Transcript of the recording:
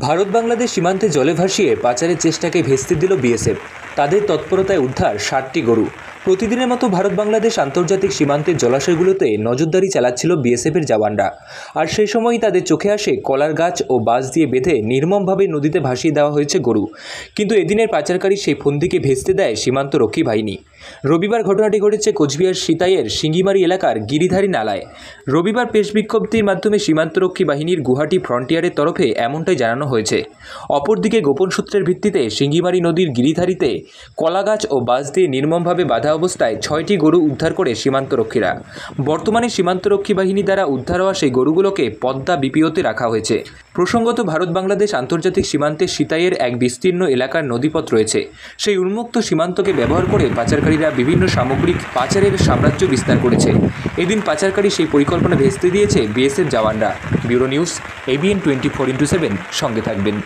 ভারত বাংলাদেশ সীমান্তে জলে ভাসিয়ে পাচারের চেষ্টাকে ভেস্তে দিল বিএসএফ। তাদের তৎপরতায় উদ্ধার ৬০টি গরু। প্রতিদিনের মতো ভারত বাংলাদেশ আন্তর্জাতিক সীমান্তের জলাশয়গুলোতে নজরদারি চালাচ্ছিল বিএসএফের জওয়ানরা। আর সেই সময়ই তাদের চোখে আসে কলার গাছ ও বাঁশ দিয়ে বেঁধে নির্মমভাবে নদীতে ভাসিয়ে দেওয়া হয়েছে গরু। কিন্তু এদিনের পাচারকারী সেই ফন্দিকে ভেস্তে দেয় সীমান্তরক্ষী বাহিনী। রবিবার ঘটনাটি ঘটেছে কোচবিহার সিতাইয়ের সিঙ্গিমারি এলাকার গিরিধারী নালায়। রবিবার প্রেস বিজ্ঞপ্তির মাধ্যমে সীমান্তরক্ষী বাহিনীর গুয়াহাটি ফ্রন্টিয়ারের তরফে এমনটাই জানানো হয়েছে। অপরদিকে গোপন সূত্রের ভিত্তিতে সিঙ্গিমারি নদীর গিরিধারীতে কলাগাছ ও বাঁশ দিয়ে নির্মমভাবে বাঁধা অবস্থায় ৬টি গরু উদ্ধার করে সীমান্তরক্ষীরা। বর্তমানে সীমান্তরক্ষী বাহিনী দ্বারা উদ্ধার হওয়া সেই গরুগুলোকে পদ্মা বিপিওতে রাখা হয়েছে। প্রসঙ্গত, ভারত বাংলাদেশ আন্তর্জাতিক সীমান্তে সিতাইয়ের এক বিস্তীর্ণ এলাকার নদীপথ রয়েছে। সেই উন্মুক্ত সীমান্তকে ব্যবহার করে পাচারকারীরা বিভিন্ন সামগ্রিক পাচারের সাম্রাজ্য বিস্তার করেছে। এদিন পাচারকারী সেই পরিকল্পনা ভেস্তে দিয়েছে বিএসএফ জওয়ানরা। ব্যুরো নিউজ, ABN 24x7, সঙ্গে থাকবেন।